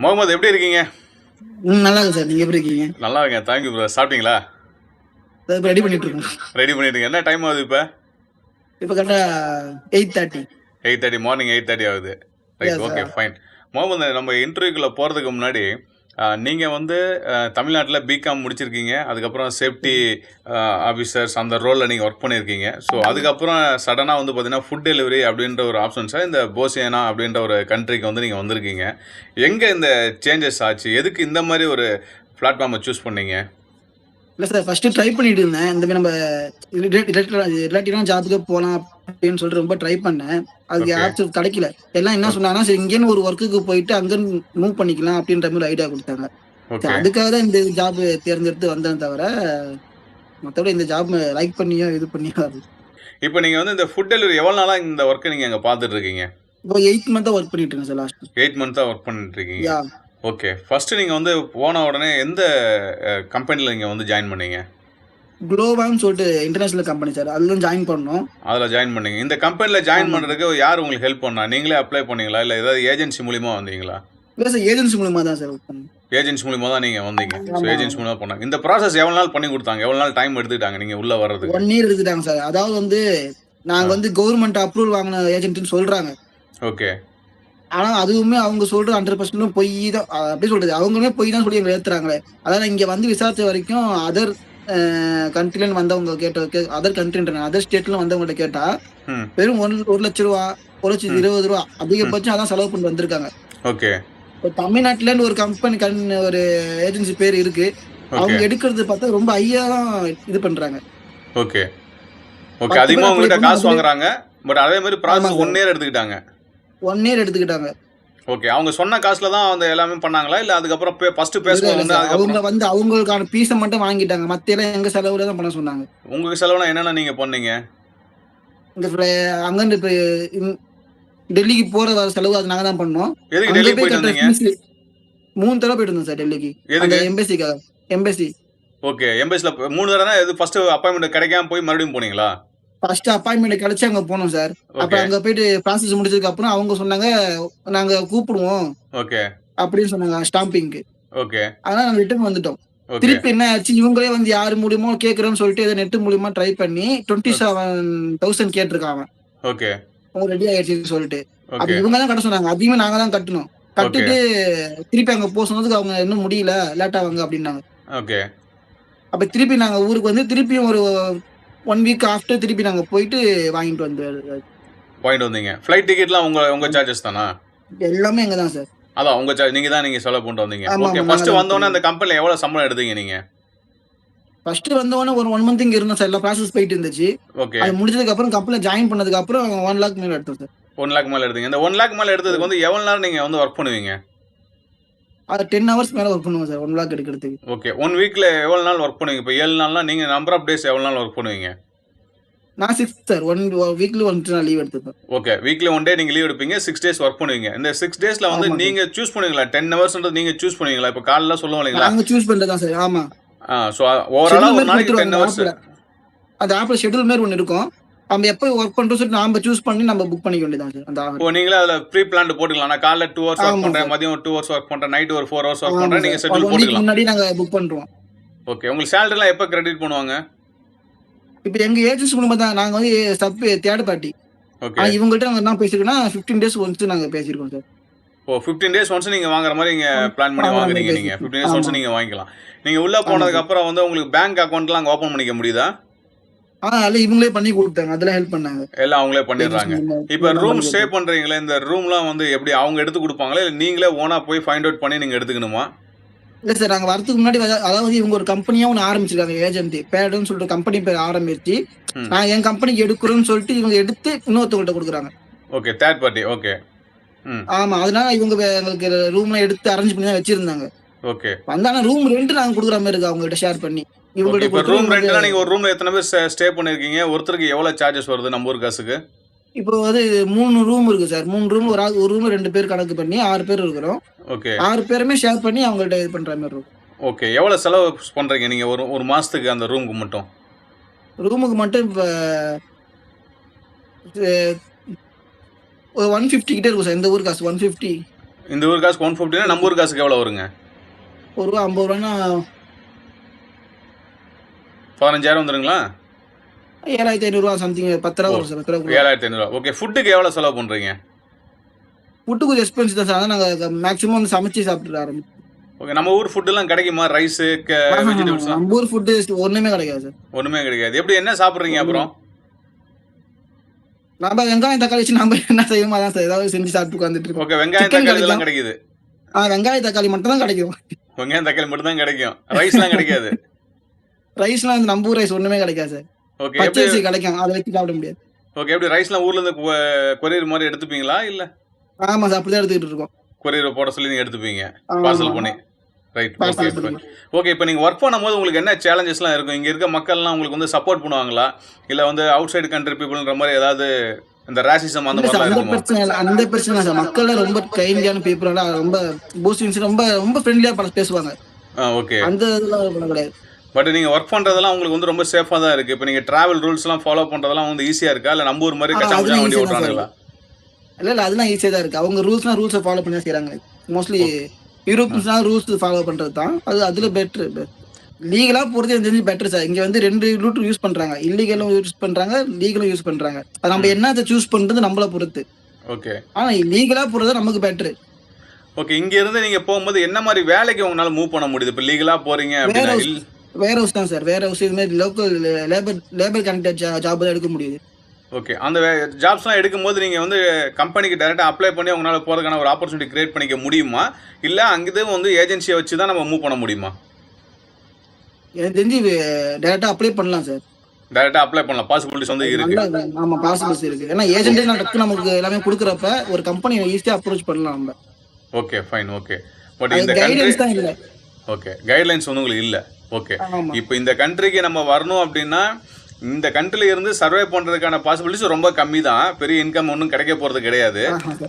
முகமது எப்படி இருக்கீங்க? நல்லா இருக்கு சார். நீங்க எப்படி இருக்கீங்க? நல்லா இருக்கேன். Thank you brother. சாப்பிட்டீங்களா? இப்ப ரெடி பண்ணிட்டு இருக்கோம். ரெடி பண்ணிட்டு என்ன டைம் ஆகுது இப்போ? இப்ப கரெக்டா 8:30. 8:30 மார்னிங் 8:30 ஆகுது. Right, okay, fine. முகமது, நம்ம இன்டர்வியூக்குள்ளே போகிறதுக்கு முன்னாடி நீங்கள் வந்து தமிழ்நாட்டில் பிகாம் முடிச்சிருக்கீங்க. அதுக்கப்புறம் சேஃப்டி ஆஃபீஸர்ஸ் அந்த ரோலில் நீங்கள் ஒர்க் பண்ணியிருக்கீங்க. ஸோ அதுக்கப்புறம் சடனாக வந்து பார்த்தீங்கன்னா ஃபுட் டெலிவரி அப்படின்ற ஒரு ஆப்ஷன்ஸாக இந்த போசியானா அப்படின்ற ஒரு கண்ட்ரிக்கு வந்து நீங்கள் வந்திருக்கீங்க. எங்கே இந்த சேஞ்சஸ் ஆச்சு? எதுக்கு இந்த மாதிரி ஒரு பிளாட்ஃபார்மை சூஸ் பண்ணீங்க? இல்ல சார், ஃபர்ஸ்ட் ட்ரை பண்ணிட்டு இருந்தேன். இந்த மாதிரி நம்ம ரிலேட்டிவ்லாம் ஜாபுக்கு போலாம் அப்படின்னு சொல்லிட்டு ரொம்ப ட்ரை பண்ணேன். அதுக்கு யாராச்சும் கிடைக்கல. எல்லாம் என்ன சொன்னாங்கன்னா, சரி இங்கேன்னு ஒரு ஒர்க்குக்கு போயிட்டு அங்க மூவ் பண்ணிக்கலாம் அப்படின்ற மாதிரி ஐடியா கொடுத்தாங்க. அதுக்காக தான் இந்த ஜாப் தேர்ந்தெடுத்து வந்தேன் தவிர மற்றபடி இந்த ஜாப் லைக் பண்ணியோ இது பண்ணியோ. இப்போ நீங்கள் வந்து இந்த ஃபுட் டெலிவரி எவ்வளோ நாளாக இந்த ஒர்க்கை நீங்கள் அங்கே பார்த்துட்டு இருக்கீங்க? இப்போ 8 மந்த்தாக ஒர்க் பண்ணிட்டு இருக்கேன் சார். லாஸ்ட் 8 மந்த்தாக ஒர்க் பண்ணிட்டு இருக்கீங்க. ஓகே. ஃபர்ஸ்ட் நீங்கள் வந்து போன உடனே எந்த கம்பெனியில் நீங்கள் வந்து ஜாயின் பண்ணீங்க? குளோபான்னு சொல்லிட்டு இன்டர்நேஷனல் கம்பெனி சார். அதில் ஜாயின் பண்ணோம். அதில் ஜாயின் பண்ணீங்க. இந்த கம்பெனியில் ஜாயின் பண்ணுறதுக்கு யார் உங்களுக்கு ஹெல்ப் பண்ணா? நீங்களே அப்ளை பண்ணீங்களா, இல்லை ஏதாவது ஏஜென்சி மூலிமா வந்தீங்களா? இல்லை சார், ஏஜென்சி மூலிமா தான் சார் ஒர்க் பண்ணேன். ஏஜென்சி மூலிமா தான் நீங்கள் வந்தீங்க. ஸோ ஏஜென்சி மூலிமா பண்ணாங்க. இந்த ப்ராசஸ் எவ்வளோ நாள் பண்ணி கொடுத்தாங்க? எவ்வளோ நாள் டைம் எடுத்துக்கிட்டாங்க நீங்கள் உள்ளே வர்றதுக்கு? 1 year எடுத்துட்டாங்க சார். அதாவது வந்து நாங்கள் வந்து கவர்மெண்ட் அப்ரூவல் வாங்கின ஏஜென்ட்னு சொல்கிறாங்க. ஓகே. ஆனால் அதுவுமே அவங்க சொல்கிற 100% பொய் தான். அப்படி சொல்கிறது அவங்களுமே பொய் தான் சொல்லி எங்களை ஏற்றுறாங்களே. அதாவது இங்கே வந்து விசாரித்த வரைக்கும் அதர் கண்ட்ரிலேருந்து வந்தவங்க அதர் கண்ட்ரின்ற அதர் ஸ்டேட்ல வந்தவங்கள்ட்ட கேட்டால் வெறும் 1 லட்ச ரூபா, 1,20,000 ரூபா அதிகபட்சம் அதான் செலவு பண்ணி வந்திருக்காங்க. ஓகே. இப்போ தமிழ்நாட்டிலேருந்து ஒரு கம்பெனி ஒரு ஏஜென்சி பேர் இருக்கு. அவங்க எடுக்கிறது பார்த்தா ரொம்ப ஐயாயிரம் இது பண்றாங்க. Okay okay. அதிகமாக உங்ககிட்ட காசு வாங்குறாங்க. பட் அதே மாதிரி ப்ராசஸ் 1 year எடுத்துக்கிட்டாங்க. 1 year எடுத்துக்கிட்டாங்க. ஓகே. அவங்க சொன்ன காசுல தான் அந்த எல்லாமே பண்ணாங்களா, இல்ல அதுக்கப்புறம் ஃபர்ஸ்ட் பேசும்போது வந்து அவங்க வந்து அவங்களுக்கான பீஸை மட்டும் வாங்கிட்டாங்க. மத்த எல்லாம் எங்க செலவுல தான் பண்ண சொன்னாங்க. உங்களுக்கு செலவுனா என்னென்ன நீங்க பண்ணீங்க? இந்த அங்கிருந்து இப்போ டெல்லிக்கு போற வர செலவு அது நாங்க தான் பண்ணோம். எதுக்கு டெல்லி போயிட்டு வந்தீங்க? 3 தடவை போயிட்டு வந்தோம் சார் டெல்லிக்கு. அந்த எம்பசிக்காக. எம்பசி. ஓகே. எம்பசில 3 தடவை இது ஃபர்ஸ்ட் அப்பாயின்மெண்ட் கிடைக்காம போய் மறுபடியும் போனீங்களா? ஃபர்ஸ்ட் அப்பாயின்மெண்ட் கிடைச்சு அங்க போனோம் சார். அப்ப அங்க போயிட்டு ப்ராசஸ் முடிச்சதுக்கு அப்புறம் அவங்க சொன்னாங்க நாங்க கூப்பிடுவோம். ஓகே. அப்படின்னு சொன்னாங்க ஸ்டாம்பிங்க்கு. ஓகே. அதனால நாங்க ரிட்டர்ன் வந்துட்டோம். திருப்பி என்ன ஆச்சு, இவங்களே வந்து யாரு மூலியமோ கேக்குறேன்னு சொல்லிட்டு ஏதோ நெட் மூலியமா ட்ரை பண்ணி 27,000 கேட்டிருக்காங்க. ஓகே. அவங்க ரெடி ஆயிடுச்சுன்னு சொல்லிட்டு அப்ப இவங்க தான் கட்ட சொன்னாங்க. அதையுமே நாங்க தான் கட்டணும். கட்டிட்டு திருப்பி அங்க போக சொன்னதுக்கு அவங்க இன்னும் முடியல, லேட் ஆவாங்க அப்படின்னாங்க. ஓகே. அப்ப திருப்பி நாங்க ஊருக்கு வந்து திருப்பியும் ஒரு 1 week ஆஃப்டர் திருப்பி நாங்க போயிட்டு வாங்கிட்டு வந்தீங்க. ஃளைட் டிக்கெட்லாம் உங்க சார்ஜஸ் தானா? எல்லாமே எங்க தான் சார். அதான் உங்க சார்ஜ், நீங்க தான் செலவு பண்ணிட்டு வந்தீங்க. ஓகே. ஃபர்ஸ்ட் வந்தோடனே அந்த கம்பெனில எவ்வளவு சம்பளம் எடுத்தீங்க நீங்க? ஃபர்ஸ்ட் வந்தோடனே ஒரு 1 month இங்க இருந்தோம் சார். எல்லா ப்ராசஸ் போயிட்டு இருந்துச்சு. ஓகே. அது முடிஞ்சதுக்கு அப்புறம் கம்பெனில ஜாயின் பண்ணதுக்கு அப்புறம் 1 lakh மேல எடுத்தோம் சார். 1 lakh மேல எடுத்தீங்க. இந்த 1 lakh மேல எடுத்ததுக்கு வந்து எவ்வளவு நேரம் நீங்க வந்து ஒர்க் பண்ணுவீங்க? அது 10 hours மேல ஒர்க் பண்ணுவோம் சார் 1 lakh எடுக்கிறதுக்கு. ஓகே. 1 weekல எவ்வளவு நாள் ஒர்க் பண்ணுவீங்க? இப்போ 7 நாள்னா நீங்க நம்பர் ஆஃப் டேஸ் எவ்வளவு நாள் ஒர்க் பண்ணுவீங்க? நான் 6 சார். வீக்லி 1 நான் லீவ் எடுத்துப்பேன். ஓகே. வீக்லி 1 day நீங்க லீவ் எடுப்பீங்க. 6 days ஒர்க் பண்ணுவீங்க. இந்த 6 daysல வந்து நீங்க சூஸ் பண்ணுவீங்களா? 10 hoursன்றது நீங்க சூஸ் பண்ணுவீங்களா? இப்போ காலைல சொல்லுவோம் இல்லைங்களா? நாங்க சூஸ் பண்றதா சார். ஆமா. சோ ஓவராலா ஒரு நாளைக்கு 10 hours. அந்த ஆப்ல ஷெட்யூல் மாதிரி ஒன்னு இருக்கும். நம்ம எப்போ ஒர்க் பண்றோம் சொல்லிட்டு நாம சூஸ் பண்ணி நம்ம புக் பண்ணிக்க வேண்டியதான் சார். அந்த இப்போ நீங்களே அதுல ப்ரீ பிளான்ட் போட்டுக்கலாம். நான் காலைல 2 hours ஒர்க் பண்றேன், மதியம் 2 hours ஒர்க் பண்றேன், நைட் ஒரு 4 hours ஒர்க் பண்றேன், நீங்க ஷெட்யூல் போட்டுக்கலாம். முன்னாடி நாங்க புக் பண்றோம். ஓகே. உங்களுக்கு salary எல்லாம் எப்ப கிரெடிட் பண்ணுவாங்க? இப்போ எங்க ஏஜென்சி மூலமா தான். நாங்க வந்து தேர்ட் பார்ட்டி. ஓகே. இவங்கள்ட்ட நாங்க என்ன பேசிருக்கோம்னா 15 days ஒன்ஸ் நாங்க பேசிருக்கோம் சார். 15 days ஒன்ஸ் நீங்க வாங்குற மாதிரி நீங்க பிளான் பண்ணி வாங்குறீங்க. நீங்க 15 days ஒன்ஸ் நீங்க வாங்கிக்கலாம். நீங்க உள்ள போனதுக்கு அப்புறம் வந்து உங்களுக்கு பேங்க் அக்கவுண்ட்லாம் அங்க ஓபன் பண்ணிக்க முடியுதா? அல்ல இவங்களே பண்ணி கொடுத்தாங்க. அதெல்லாம் ஹெல்ப் பண்ணாங்க. எல்லாம் அவங்களே பண்ணிடுறாங்க. இப்போ ரூம் ஸ்டே பண்றீங்களே, இந்த ரூம்லாம் வந்து எப்படி அவங்க எடுத்து கொடுப்பாங்களா, இல்ல நீங்களே ஓனா போய் ஃபைண்ட் அவுட் பண்ணி நீங்க எடுத்துக்கணுமா? இல்ல சார், நாங்க வரதுக்கு முன்னாடி அதாவது இவங்க ஒரு கம்பெனியா ஒன்று ஆரம்பிச்சிருக்காங்க. ஏஜென்ட் பேடுன்னு சொல்லிட்டு கம்பெனி பேர் ஆரம்பிச்சு நான் என் கம்பெனிக்கு எடுக்கிறோம்னு சொல்லிட்டு இவங்க எடுத்து இன்னொருத்தவங்கள்ட்ட கொடுக்குறாங்க. ஓகே. Third party. ஓகே. ஆமா. அதனால இவங்க எங்களுக்கு ரூம்லாம் எடுத்து அரேஞ்ச் பண்ணி தான் வச்சிருந்தாங்க. ஓகே. வந்தானா ரூம் ரெண்ட் நாங்க கொடுக்குற மாதிரி இருக்கு அவங்கள்ட்ட ஷேர் பண்ணி. இவங்கள்ட்ட ரூம் ரெண்ட்னா நீங்க ஒரு ரூம்ல எத்தனை பேர் ஸ்டே பண்ணிருக்கீங்க? ஒருத்தருக்கு எவ்வளவு சார்ஜஸ் வருது நம்ம ஊர் காசுக்கு? இப்போ வந்து 3 ரூம் இருக்கு சார். 3 ரூம் ஒரு ரூம்ல 2 பேர் கணக்கு பண்ணி 6 பேர் இருக்கிறோம். ஓகே. 6 பேருமே ஷேர் பண்ணி அவங்கள்ட்ட இது பண்ற மாதிரி இருக்கும். ஓகே. எவ்வளவு செலவு பண்றீங்க நீங்க ஒரு மாசத்துக்கு அந்த ரூமுக்கு மட்டும்? ரூமுக்கு மட்டும் இப்போ 150 கிட்ட இருக்கும் சார். இந்த ஊர் காசு 150. இந்த ஊர் காசுக்கு 150னா நம்ம ஊர் காசுக்கு எவ்வளோ வருங்க? ஒரு ரூபா 50 ரூபான்னா 15,000 வந்துருங்களா? 7,500 சம்திங் 10 ரூபா வரும் சார். 10 ரூபா. 7,500. ஓகே. ஃபுட்டுக்கு எவ்வளோ செலவு பண்ணுறீங்க? ஃபுட்டு கொஞ்சம் எக்ஸ்பென்சிவ் தான் சார். அதான் நாங்கள் மேக்ஸிமம் வந்து சமைச்சு சாப்பிட்டு ஆரம்பிச்சோம். ஓகே. நம்ம ஊர் ஃபுட்டுலாம் கிடைக்குமா? ரைஸு, வெஜிடபிள்ஸ்லாம் நம்ம ஊர் ஃபுட்டு ஒன்றுமே கிடைக்காது சார். ஒன்றுமே கிடைக்காது. எப்படி என்ன சாப்பிட்றீங்க அப்புறம்? நம்ம வெங்காயம் தக்காளி வச்சு நம்ம என்ன செய்வோமோ அதான் சார். ஏதாவது செஞ்சு சாப்பிட்டு உட்காந்துட்டு இருக்கோம். ஓகே. வெங்காயம் சிக்கன் தக்காளி இதெல்லாம் கிடைக்கும். கிடைக்குது. வெங்காயம் தக்காளி மட்டும் தான் கிடைக்கும். வெங்காயம் தக்காளி மட்டும் தான் கிடைக்கும். ரைஸ்லாம் கிடைக்காது. ரைஸ்லாம் வந்து நம்ம ஊர் ரைஸ் ஒன்றுமே கிடைக்காது சார். ஓகே. பச்சை எப்படி அரிசி கிடைக்கும். அதை வச்சு சாப்பிட முடியாது. ஓகே. எப்படி ரைஸ்லாம் ஊர்லேருந்து கொரியர் மாதிரி எடுத்துப்பீங்களா? இல்லை ஆமாம் சார். அப்படி தான் எடுத்துக்கிட்டு இருக்கோம். கொரியர் போட சொல்லி நீங்கள் எடுத்துப்பீங்க ஆமா. பார்சல் பண்ணி? ரைட். ஓகே. பார்சல் இப்போ பண்ணி. ஓகே. இப்போ நீங்கள் ஒர்க் பண்ணும்போது உங்களுக்கு என்ன சேலஞ்சஸ்லாம் இருக்கும்? இங்கே இருக்க மக்கள்லாம் உங்களுக்கு வந்து சப்போர்ட் பண்ணுவாங்களா? இல்லை வந்து அவுட் சைடு கண்ட்ரி பீப்புள்ன்ற மாதிரி ஏதாவது இந்த ராசிசம் அந்த இல்ல சார், மாதிரிலாம் அந்த இருக்குமா? பிரச்சனை இல்லை. அந்த பிரச்சனை இல்லை சார். மக்கள் ரொம்ப கைண்டியான பீப்புளாக ரொம்ப பூஸ்டிங்ஸ் ரொம்ப ரொம்ப ஃப்ரெண்ட்லியாக பேசுவாங்க. ஓகே. அந்த இதெல்லாம் கிடையாது. பட் நீங்கள் ஒர்க் பண்ணுறதெல்லாம் உங்களுக்கு வந்து ரொம்ப சேஃபாக தான் இருக்குது. இப்போ நீங்கள் ட்ராவல் ரூல்ஸ்லாம் ஃபாலோ பண்ணுறதெல்லாம் வந்து ஈஸியாக இருக்கா? இல்லை நம்ம ஊர் மாதிரி கச்சாமச்சான அதெல்லாம் வண்டி ஈஸியாக தான் சார். ஓட்டுறானுங்களா? இல்லை அதெல்லாம் ஈஸியாக தான் இருக்குது. அவங்க ரூல்ஸை ஃபாலோ பண்ணி தான் செய்கிறாங்க. மோஸ்ட்லி யூரோப்பியன்ஸ்லாம் ரூல்ஸ் ஃபாலோ பண்ணுறது தான். அதில் பெட்ரு. லீகலாக போகிறது எனக்கு தெரிஞ்சு பெட்டர் சார். இங்கே வந்து 2 ரூட் யூஸ் பண்ணுறாங்க. இல்லீகலும் யூஸ் பண்ணுறாங்க, லீகலும் யூஸ் பண்ணுறாங்க. அது நம்ம என்னத்தை சூஸ் பண்ணுறது நம்மளை பொறுத்து. ஓகே. ஆனால் லீகலாக போகிறது நமக்கு பெட்ரு. ஓகே. இங்கேருந்து நீங்கள் போகும்போது என்ன மாதிரி வேலைக்கு உங்களால் மூவ் பண்ண முடியுது? இப்போ லீகலாக போகிறீங்க அப்படின்னா வேர் ஹவுஸ் தான் சார். வேர் ஹவுஸ் இதுமாதிரி லோக்கல் லேபர் கனெக்டட் ஜாப் தான் எடுக்க முடியுது. ஓகே. அந்த ஜாப்ஸ்லாம் எடுக்கும்போது நீங்கள் வந்து கம்பெனிக்கு டேரெக்டாக அப்ளை பண்ணி உங்களால் போகிறதுக்கான ஒரு ஆப்பர்ச்சுனிட்டி கிரியேட் பண்ணிக்க முடியுமா? இல்லை அங்கேயே வந்து ஏஜென்சியை வச்சு தான் நம்ம மூவ் பண்ண முடியுமா? எனக்கு தெரிஞ்சு டேரெக்டாக அப்ளை பண்ணலாம் சார். டேரெக்டாக அப்ளை பண்ணலாம். பாசிபிலிட்டிஸ் வந்து இருக்குது. நல்லா ஆமாம் பாசிபிலிட்டிஸ் இருக்குது. ஏன்னா ஏஜென்ட்டே டக்கு நமக்கு எல்லாமே கொடுக்குறப்ப ஒரு கம்பெனி ஈஸியாக அப்ரோச் பண்ணலாம் நம்ம. ஓகே. ஃபைன். ஓகே. பட் அது இந்த கண்ட்ரி கைடன்ஸ் தான் இல்லை. ஓகே. கைட்லைன்ஸ் வந்து உங்களுக்கு இல்லை. ஓகே. ஆமாம். இப்போ இந்த கண்ட்ரிக்கு நம்ம வரணும் அப்படின்னா இந்த கண்ட்ரில இருந்து சர்வே பண்ணுறதுக்கான பாசிபிலிட்டிஸ் ரொம்ப கம்மி தான். பெரிய இன்கம் ஒன்றும் கிடைக்க போகிறது கிடையாது.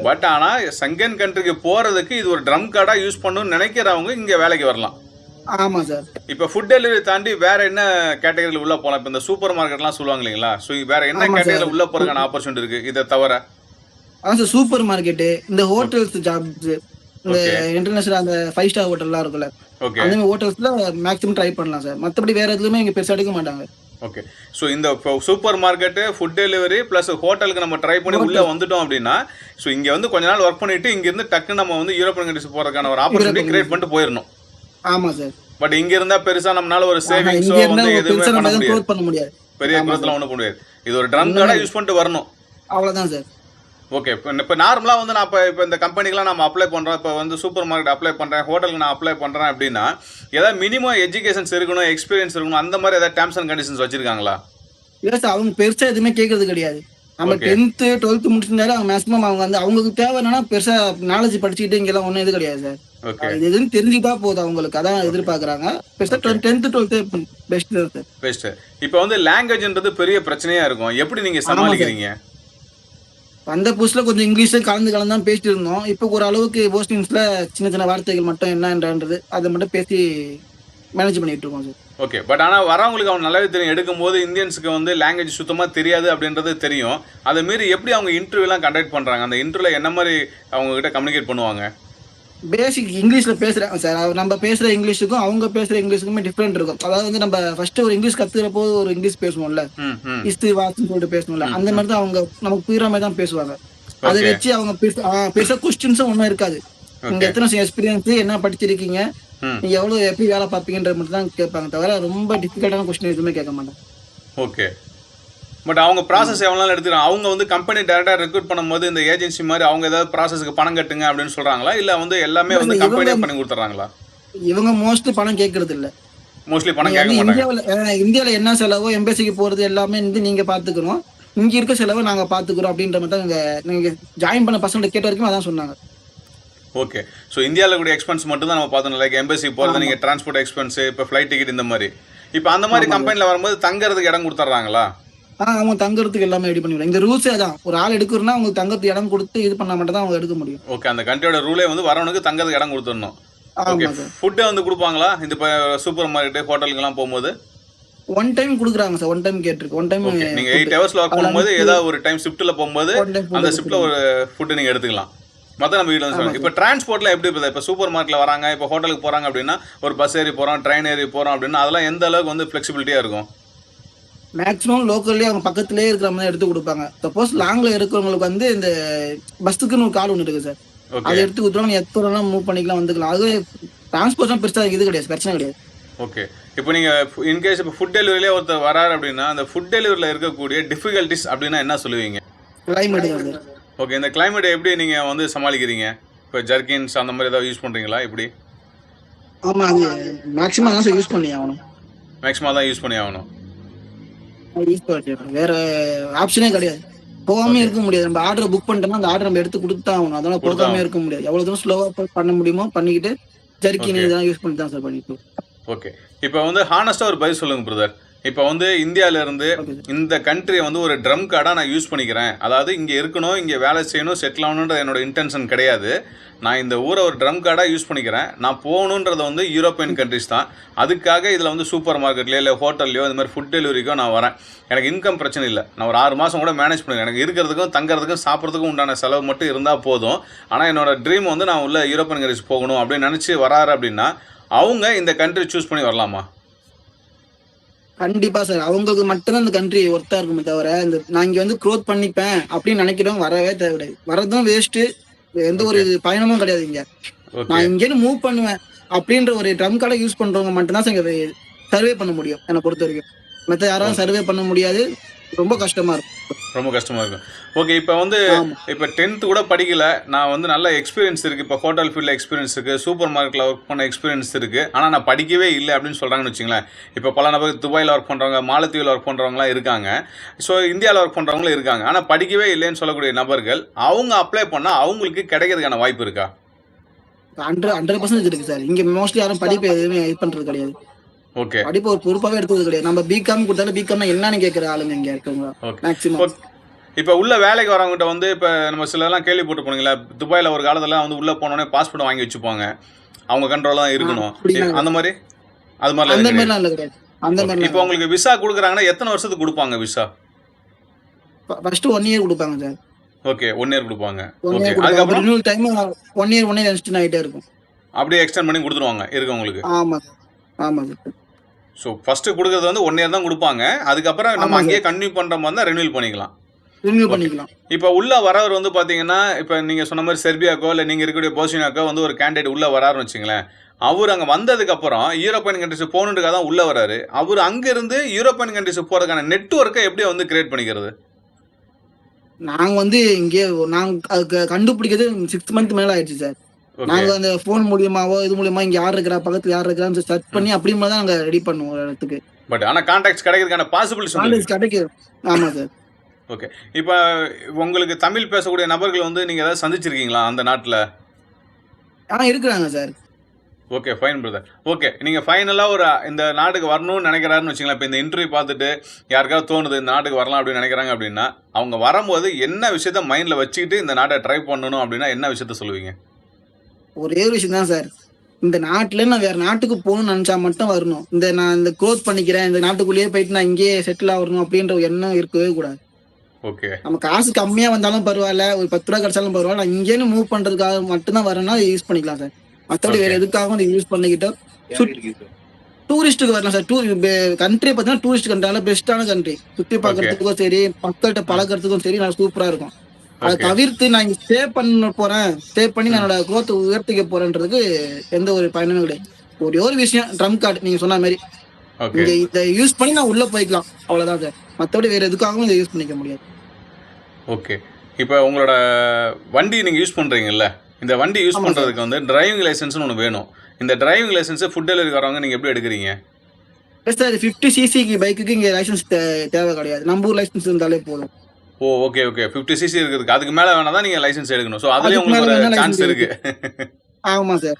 பட் ஆனால் சங்கன் கண்ட்ரிக்கு போகிறதுக்கு இது ஒரு ட்ரம் கார்டாக யூஸ் பண்ணணும்னு நினைக்கிறவங்க இங்கே வேலைக்கு வரலாம். ஆமாம் சார். இப்போ ஃபுட் டெலிவரி தாண்டி வேற என்ன கேட்டகரியில் உள்ள போகலாம்? இப்போ இந்த சூப்பர் மார்க்கெட்லாம் சொல்லுவாங்க இல்லைங்களா? ஸோ வேற என்ன ஆமாம் சார். கேட்டகரியில் உள்ள போகிறதுக்கான ஆப்பர்ச்சுனிட்டி இருக்குது இதை தவிர? அதான் சார் சூப்பர் மார்க்கெட்டு, இந்த ஹோட்டல்ஸ் ஜாப்ஸ், இந்த இன்டர்நேஷனல் அந்த 5 ஸ்டார் ஹோட்டல்லாம் இருக்குல்ல, ஓகே. அந்த மாதிரி ஹோட்டல்ஸ்ல மேக்ஸிமம் ட்ரை பண்ணலாம் சார். மற்றபடி வேற எதுவுமே இங்கே பெருசாக எடுக்க மாட்டாங்க. ஓகே. ஸோ இந்த super market, food delivery plus ஹோட்டலுக்கு நம்ம ட்ரை பண்ணி உள்ளே வந்துட்டோம் அப்படின்னா, ஸோ இங்கே வந்து கொஞ்ச நாள் ஒர்க் பண்ணிட்டு இங்கேருந்து டக்குன்னு நம்ம வந்து யூரோப்பியன் கண்ட்ரிஸ் போகிறதுக்கான ஒரு ஆப்பர்ச்சுனிட்டி கிரியேட் பண்ணிட்டு போயிடணும். ஆமாம் சார். பட் இங்க இருந்தா பெருசா நம்மளால ஒரு சேவிங்ஸோ இங்கே வந்து இருந்தால் எதுவுமே பெருசாக பண்ண நம்ம முடியாது. பண்ண முடியாது. பெரிய குரூப்லாம் ஒன்றும் பண்ண முடியாது. இது ஒரு ட்ரம் கார்டா யூஸ் பண்ணிட்டு வரணும். அவ்வளோதான் சார். ஓகே. இப்போ நார்மலாக வந்து நான் இப்போ இந்த கம்பெனிக்கெலாம் நம்ம அப்ளை பண்ணுறோம். இப்போ வந்து சூப்பர் மார்க்கெட் அப்ளை பண்ணுறேன், ஹோட்டலுக்கு நான் அப்ளை பண்ணுறேன் அப்படின்னா ஏதாவது மினிமம் எஜுகேஷன்ஸ் இருக்கணும், எக்ஸ்பீரியன்ஸ் இருக்கணும், அந்த மாதிரி ஏதாவது டேர்ம்ஸ் அண்ட் கண்டிஷன்ஸ் வச்சிருக்காங்களா? இல்லை சார், அவங்க பெருசாக எதுவுமே கேட்கறது கிடையாது. நம்ம 10th 12th முடிச்சிருந்தாலே அவங்க மேக்ஸிமம் அவங்க வந்து அவங்களுக்கு தேவை என்னன்னா பெருசாக நாலேஜ் படிச்சுக்கிட்டு இங்கெல்லாம் ஒன்றும் இது கிடையாது சார். ஓகே. இது எதுன்னு தெரிஞ்சுட்டா போதும் அவங்களுக்கு, அதான் எதிர்பார்க்குறாங்க. பெருசாக 10th 12th பெஸ்ட் தான் சார். பெஸ்ட். இப்போ வந்து லாங்குவேஜ்ன்றது பெரிய பிரச்சனையா இருக்கும். எப்படி நீங்க சமாளிக்கிறீங்க? அந்த புதுசில் கொஞ்சம் இங்கிலீஷில் கலந்து தான் பேசிட்டு இருந்தோம். இப்போ ஒரு அளவுக்கு போஸ்டிங்ஸில் சின்ன சின்ன வார்த்தைகள் மட்டும் என்னன்றது அதை மட்டும் பேசி மேனேஜ் பண்ணிட்டு இருக்கோம் சார். ஓகே. பட் ஆனால் வரவங்களுக்கு அவங்க நல்லாவே தெரியும். எடுக்கும்போது இந்தியன்ஸுக்கு வந்து லாங்குவேஜ் சுத்தமாக தெரியாது அப்படின்றது தெரியும். அதை மீறி எப்படி அவங்க இன்டர்வியூலாம் கண்டக்ட் பண்ணுறாங்க? அந்த இன்டர்வியூவில் என்ன மாதிரி அவங்ககிட்ட கம்யூனிகேட் பண்ணுவாங்க? பேசிக் இங்கிலீஷில் பேசுகிறாங்க சார். நம்ம பேசுகிற இங்கிலீஷுக்கும் அவங்க பேசுகிற இங்கிலீஷுக்குமே டிஃப்ரெண்ட் இருக்கும். அதாவது வந்து நம்ம ஃபஸ்ட்டு ஒரு இங்கிலீஷ் கற்றுக்கிற போது ஒரு இங்கிலீஷ் பேசுவோம்ல, இஸ்து வாத்துன்னு சொல்லிட்டு பேசணும்ல, அந்த மாதிரி தான் அவங்க நமக்கு புரியுற மாதிரி தான் பேசுவாங்க. அதை வச்சு அவங்க பெருசாக கொஸ்டின்ஸும் ஒன்றும் இருக்காது. நீங்கள் எத்தனை எக்ஸ்பீரியன்ஸ், என்ன படிச்சிருக்கீங்க, நீங்கள் எவ்வளோ எப்படி வேலை பார்ப்பீங்கன்றது மட்டும் தான் கேட்பாங்க, தவிர ரொம்ப டிஃபிகல்ட்டான கொஸ்டின் எதுவுமே கேட்க மாட்டாங்க. ஓகே. பட் அவங்க ப்ராசஸ் எவ்வளோ நாள் எடுத்துக்கிறாங்க? அவங்க வந்து கம்பெனி டேரெக்டாக ரெக்ரூட் பண்ணும்போது இந்த ஏஜென்சி மாதிரி அவங்க ஏதாவது ப்ராசஸ்க்கு பணம் கட்டுங்க அப்படின்னு சொல்கிறாங்களா? இல்லை வந்து எல்லாமே வந்து கம்பெனியே பண்ணி கொடுத்துட்றாங்களா? இவங்க மோஸ்ட்லி பணம் கேட்கறது இல்லை. மோஸ்ட்லி பணம் கேட்க மாட்டாங்க. இந்தியாவில் என்ன செலவோ எம்பசிக்கு போகிறது எல்லாமே வந்து நீங்கள் பார்த்துக்கணும், இங்கே இருக்க செலவை நாங்கள் பார்த்துக்குறோம் அப்படின்ற மாதிரி தான் நீங்கள் ஜாயின் பண்ண பசங்களை கேட்ட வரைக்கும் அதான் சொன்னாங்க. ஓகே. ஸோ இந்தியாவில் கூடிய எக்ஸ்பென்ஸ் மட்டும் தான் நம்ம பார்த்தோம். லைக் எம்பசி போகிறது, நீங்கள் டிரான்ஸ்போர்ட் எக்ஸ்பென்ஸு, இப்போ ஃப்ளைட் டிக்கெட் இந்த மாதிரி. இப்போ அந்த மாதிரி கம்பெனியில் வரும்போது தங்குறதுக்கு இடம் கொடுத்துட்றாங்களா? அவங்க தங்குறதுக்கு எல்லாமே ரெடி பண்ணிவிடுவாங்க. இந்த ரூல்ஸே தான், ஒரு ஆள் எடுக்கிறோன்னா அவங்களுக்கு தங்குறதுக்கு இடம் கொடுத்து இது பண்ணால் மட்டும் தான் அவங்க எடுக்க முடியும். ஓகே. அந்த கண்ட்ரியோட ரூலே வந்து வரவனுக்கு தங்குறதுக்கு இடம் கொடுத்துடணும். ஓகே. ஃபுட்டை வந்து கொடுப்பாங்களா இந்த இப்போ சூப்பர் மார்க்கெட்டு ஹோட்டலுக்குலாம் போகும்போது? ஒன் டைம் கொடுக்குறாங்க சார். ஒன் டைம் கேட்டிருக்கு. ஒன் டைம் நீங்கள் 8 ஹவர்ஸில் ஒர்க் பண்ணும்போது ஏதாவது ஒரு டைம் ஷிஃப்ட்டில் போகும்போது அந்த ஷிஃப்ட்டில் ஒரு ஃபுட்டு நீங்கள் எடுத்துக்கலாம். மொத்தம் நம்ம வீட்டில் வந்து ஆமா சொல்லுவாங்க. இப்போ டிரான்ஸ்போர்ட்ல எப்படி இருக்குது? இப்போ சூப்பர் மார்க்கெட்டில் வராங்க, இப்போ ஹோட்டலுக்கு போகிறாங்க அப்படின்னா ஒரு பஸ் ஏறி போகிறோம், ட்ரெயின் ஏறி போகிறோம் அப்படின்னா அதெல்லாம் எந்த அளவுக்கு வந்து ஃப்ளெக்சிபிலிட்டியாக இருக்கும்? மேக்ஸிமம் லோக்கல்லே அவங்க பக்கத்துலேயே இருக்கிற மாதிரி எடுத்து கொடுப்பாங்க. சப்போஸ் லாங்ல இருக்கிறவங்களுக்கு வந்து இந்த பஸ்ஸுக்குன்னு ஒரு கால் ஒன்று இருக்கு சார். ஓகே அதை எடுத்து கொடுத்துருவாங்க. நீ எப்போ வேணாலும் மூவ் பண்ணிக்கலாம், வந்துக்கலாம். அது டிரான்ஸ்போர்ட்லாம் பெருசாக இது கிடையாது, பிரச்சனை கிடையாது. ஓகே. இப்போ நீங்கள் இன்கேஸ் இப்போ ஃபுட் டெலிவரியிலே ஒருத்தர் வராரு அப்படின்னா அந்த ஃபுட் டெலிவரியில் இருக்கக்கூடிய டிஃபிகல்ட்டிஸ் அப்படின்னா என்ன சொல்லுவீங்க? கிளைமேட் தான் சார். ஓகே. இந்த கிளைமேட்டை எப்படி நீங்கள் வந்து சமாளிக்கிறீங்க? இப்போ ஜர்கின்ஸ் அந்த மாதிரி ஏதாவது யூஸ் பண்ணுறீங்களா? எப்படி? ஆமா, அது மேக்ஸிமம் அதான் சார் யூஸ் பண்ணி ஆகணும். மேக்ஸிமம் தான் யூஸ் பண்ணி ஆகணும். யூஸ் பண்ணி வேற ஆப்ஷனே கிடையாது. போகாமே இருக்க முடியாது. நம்ம ஆர்டர் புக் பண்ணிட்டோம்னா அந்த ஆர்டர் நம்ம எடுத்து கொடுத்தா ஆகணும். அதனால போகாமே இருக்க முடியாது. எவ்வளவு தூரம் ஸ்லோவா பண்ண முடியுமோ பண்ணிக்கிட்டு ஜர்க்கின் இதெல்லாம் யூஸ் பண்ணி தான் சார் பண்ணிட்டு. ஓகே. இப்போ வந்து ஹானஸ்ட்டாக ஒரு பதில் சொல்லுங்கள் பிரதர். இப்போ வந்து இந்தியாவிலேருந்து இந்த கண்ட்ரியை வந்து ஒரு ட்ரம் கார்டாக நான் யூஸ் பண்ணிக்கிறேன். அதாவது இங்கே இருக்கணும், இங்கே வேலை செய்யணும், செட்டில் ஆகணுன்றது என்னோட இன்டென்ஷன் கிடையாது. நான் இந்த ஊரை ஒரு ட்ரம் கார்டாக யூஸ் பண்ணிக்கிறேன். நான் போகணுன்றது வந்து யூரோப்பியன் கண்ட்ரிஸ் தான். அதுக்காக இதில் வந்து சூப்பர் மார்க்கெட்லையோ இல்லை ஹோட்டல்லையோ இந்த மாதிரி ஃபுட் டெலிவரிக்கோ நான் வரேன். எனக்கு இன்கம் பிரச்சனை இல்லை. நான் ஒரு 6 மாதம் கூட மேனேஜ் பண்ணுவேன். எனக்கு இருக்கிறதுக்கும் தங்குறதுக்கும் சாப்பிட்றதுக்கும் உண்டான செலவு மட்டும் இருந்தால் போதும். ஆனால் என்னோட ட்ரீம் வந்து நான் உள்ள யூரோப்பியன் கண்ட்ரிஸ் போகணும் அப்படின்னு நினச்சி வராரு அப்படின்னா அவங்க இந்த கண்ட்ரி சூஸ் பண்ணி வரலாமா? கண்டிப்பா சார். அவங்களுக்கு மட்டும்தான் இந்த கண்ட்ரி ஒர்த்தா இருக்குமே தவிர இந்த நான் இங்க வந்து க்ரோத் பண்ணிப்பேன் அப்படின்னு நினைக்கிறோம் வரவே தேவையாது. வரதும் வேஸ்ட். எந்த ஒரு பயணமும் கிடையாது இங்க. நான் இங்கேருந்து மூவ் பண்ணுவேன் அப்படின்ற ஒரு ட்ரம் கார்டை யூஸ் பண்றவங்க மட்டும்தான் சார் சர்வே பண்ண முடியும் என்னை பொறுத்த வரைக்கும். மற்ற யாராலும் சர்வே பண்ண முடியாது. ரொம்ப கஷ்டமா இருக்கும். ரொம்ப கஷ்டமாக இருக்கும். ஓகே. இப்போ வந்து இப்போ 10th கூட படிக்கல, நான் வந்து நல்ல எக்ஸ்பீரியன்ஸ் இருக்குது. இப்போ ஹோட்டல் ஃபீல்டில் எக்ஸ்பீரியன்ஸ் இருக்குது, சூப்பர் மார்க்கெட்டில் ஒர்க் பண்ண எக்ஸ்பீரியன்ஸ் இருக்குது. ஆனால் நான் படிக்கவே இல்லை அப்படின்னு சொல்கிறாங்கன்னு வச்சுங்களேன். இப்போ பல நபர் துபாயில் ஒர்க் பண்ணுறவங்க, மாலத்தீவில் ஒர்க் பண்ணுறவங்களாம் இருக்காங்க. ஸோ இந்தியாவில் ஒர்க் பண்ணுறவங்களும் இருக்காங்க. ஆனால் படிக்கவே இல்லைன்னு சொல்லக்கூடிய நபர்கள் அவங்க அப்ளை பண்ணால் அவங்களுக்கு கிடைக்கிறதுக்கான வாய்ப்பு இருக்கா? 100% இருக்கு சார். இங்க மோஸ்ட்லி யாரும் படிப்பு எதுவுமே இது பண்றது கிடையாது. ஓகே. படிப்பு ஒரு பொறுப்பாவே எடுத்தது கிடையாது. நம்ம பிகாம் கொடுத்தாலும் பிகாம்னா என்னன்னு கேட்குற ஆளுங்க இங்க இருக்கவங்க மேக்ஸிமம். இப்போ உள்ள வேலைக்கு வரவங்ககிட்ட வந்து இப்போ நம்ம சிலர்லாம் கேள்விப்பட்டு போனீங்களா, துபாயில் ஒரு காலத்தில் வந்து உள்ளே போனோடனே பாஸ்போர்ட் வாங்கி வச்சுப்பாங்க, அவங்க கண்ட்ரோல் தான் இருக்கணும் அந்த மாதிரி. அது மாதிரிலாம் இல்லை கிடையாது. அந்த மாதிரி இப்போ உங்களுக்கு விசா கொடுக்குறாங்கன்னா எத்தனை வருஷத்துக்கு கொடுப்பாங்க விசா? ஃபர்ஸ்ட் 1 இயர் கொடுப்பாங்க சார். ஓகே. 1 இயர் கொடுப்பாங்க. ஓகே. அதுக்கப்புறம் ரினியூவல் டைம் 1 இயர் எக்ஸ்டெண்ட் ஆகிட்டே இருக்கும். அப்படியே எக்ஸ்டெண்ட் பண்ணி கொடுத்துருவாங்க இருக்கவங்களுக்கு. ஆமா ஆமா சார். ஸோ ஃபர்ஸ்ட் கொடுக்குறது வந்து 1 இயர் தான் கொடுப்பாங்க. அதுக்கப்புறம் நம்ம அங்கேயே கன்டினியூ பண்ணுற மாதிரி தான் ரெனியூல் பண்ணிக்கலாம். இப்போ உள்ள வரவர் வந்து பார்த்தீங்கன்னா இப்போ நீங்கள் சொன்ன மாதிரி செர்பியாக்கோ இல்லை நீங்கள் இருக்கக்கூடிய போஸ்னியாக்கோ வந்து ஒரு கேண்டிடேட் உள்ள வராருன்னு வச்சுங்களேன். அவர் அங்கே வந்ததுக்கப்புறம் யூரோப்பியன் கண்ட்ரிஸ் போகணுன்றதுக்காக தான் உள்ளே வராரு. அவர் அங்கேருந்து யூரோப்பியன் கண்ட்ரிஸ் போகிறதுக்கான நெட்ஒர்க்கை எப்படி வந்து கிரியேட் பண்ணிக்கிறது? நாங்கள் வந்து இங்கே நாங்கள் அதுக்கு கண்டுபிடிக்கிறது 6 மந்த் மேலே ஆயிடுச்சு சார். நாங்கள் அந்த ஃபோன் மூலியமாவோ இது மூலியமா இங்கே யார் இருக்கிறா பக்கத்தில் யார் இருக்கிறான்னு சர்ச் பண்ணி அப்படி தான் நாங்கள் ரெடி பண்ணுவோம் ஒரு இடத்துக்கு. பட் ஆனால் கான்டாக்ட்ஸ் கிடைக்கிறதுக்கான பாசிபிலிட்டிஸ் கிடைக்கும். ஆமாம் சார். ஓகே. இப்போ உங்களுக்கு தமிழ் பேசக்கூடிய நபர்கள் வந்து நீங்கள் ஏதாவது சந்திச்சிருக்கீங்களா அந்த நாட்டில்? இருக்கிறாங்க sir. Okay fine brother. Okay. நீங்கள் ஃபைனலாக ஒரு இந்த நாட்டுக்கு வரணும்னு நினைக்கிறாருன்னு வச்சுங்களேன். இப்போ இந்த இன்டர்வியூ பார்த்துட்டு யாருக்காவது தோணுது இந்த நாட்டுக்கு வரலாம் அப்படின்னு நினைக்கிறாங்க அப்படின்னா அவங்க வரும்போது என்ன விஷயத்த மைண்டில் வச்சுக்கிட்டு இந்த நாட்டை ட்ரை பண்ணணும் அப்படின்னா என்ன விஷயத்த சொல்லுவீங்க? ஒரே ஒரு விஷயம் தான் சார். இந்த நாட்டில் நான் வேற நாட்டுக்கு போகணும்னு நினச்சா மட்டும் வரணும். நான் இந்த க்ரோத் பண்ணிக்கிறேன், இந்த நாட்டுக்குள்ளேயே போயிட்டு நான் இங்கேயே செட்டில் ஆகணும் அப்படின்ற எண்ணம் இருக்கவே கூடாது. ஓகே. நம்ம காசு கம்மியா வந்தாலும் பரவாயில்ல, ஒரு 10 ரூபா கிடைச்சாலும் பரவாயில்ல, நான் இங்கேன்னு மூவ் பண்றதுக்காக மட்டும்தான் வரேன்னா யூஸ் பண்ணிக்கலாம் சார். மற்றபடி வேற எதுக்காகவும் அதை யூஸ் பண்ணிக்கிட்டோம். டூரிஸ்ட்டுக்கு வரலாம் சார். கண்ட்ரி பார்த்தீங்கன்னா டூரிஸ்ட் கண்ட்ரி பெஸ்டான கண்ட்ரி. சுற்றி பார்க்கறதுக்கும் சரி, மக்கள்கிட்ட பழகிறதுக்கும் சரி நல்லா சூப்பரா இருக்கும். அதை தவிர்த்து நான் இங்க ஸ்டே பண்ண போறேன், ஸ்டே பண்ணி என்னோட குரோத் உயர்த்திக்க போறேன்றதுக்கு எந்த ஒரு பயனும் கிடையாது. ஒரே ஒரு விஷயம் ட்ரம் கார்டு நீங்க சொன்ன மாதிரி இங்க இதை யூஸ் பண்ணி நான் உள்ள போய்க்கலாம், அவ்வளவுதான் சார். மற்றபடி வேற எதுக்காகவும் இதை யூஸ் பண்ணிக்க முடியாது. ஓகே. இப்போ உங்களோட வண்டி நீங்கள் யூஸ் பண்ணுறீங்கல்ல, இந்த வண்டி யூஸ் பண்ணுறதுக்கு வந்து டிரைவிங் லைசன்ஸ்னு ஒன்று வேணும். இந்த டிரைவிங் லைசன்ஸை ஃபுட் டெலிவரி வரவங்க நீங்கள் எப்படி எடுக்கிறீங்க? சார் 50 சிசிக்கு பைக்குக்கு இங்கே லைசன்ஸ் தேவை கிடையாது. நம்ம ஊர் லைசன்ஸ் இருந்தாலே போதும். ஓ ஓகே ஓகே. 50 சிசி இருக்கிறதுக்கு அதுக்கு மேலே வேணா தான் நீங்கள் லைசன்ஸ் எடுக்கணும். ஸோ அதுலேயே உங்களுக்கு ஒரு சான்ஸ் இருக்கு. ஆமாம் sir.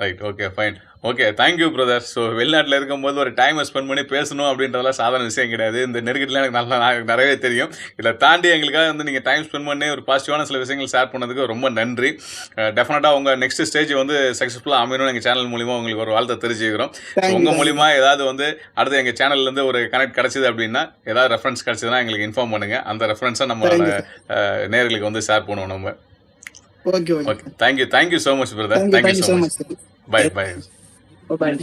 Right. Okay fine. Okay thank you brother. So வெளிநாட்டில் இருக்கும்போது ஒரு டைமை ஸ்பெண்ட் பண்ணி பேசணும் அப்படின்றதெல்லாம் சாதாரண விஷயம் கிடையாது. இந்த நெருக்கடியில் எனக்கு நிறையவே தெரியும். இதை தாண்டி எங்களுக்காக வந்து நீங்கள் டைம் ஸ்பெண்ட் பண்ணி ஒரு பாசிட்டிவான சில விஷயங்கள் ஷேர் பண்ணதுக்கு ரொம்ப நன்றி. டெஃபினட்டாக உங்கள் நெக்ஸ்ட் ஸ்டேஜ் வந்து சக்ஸஸ்ஃபுல்லாக அமையணும் எங்கள் சேனல் மூலிமா உங்களுக்கு ஒரு வாழ்த்தை தெரிஞ்சுக்கிறோம். உங்கள் மூலிமா ஏதாவது வந்து அடுத்து எங்கள் சேனல்லேருந்து ஒரு கனெக்ட் கிடச்சிது அப்படின்னா ஏதாவது ரெஃபரன்ஸ் கிடச்சிதுன்னா எங்களுக்கு இன்ஃபார்ம் பண்ணுங்கள். அந்த ரெஃபரன்ஸை நம்ம நேர்களுக்கு வந்து ஷேர் பண்ணுவோம் நம்ம. Okay okay okay thank you so much brother. Thank you thank you so so much. Much. Bye bye. பாய்.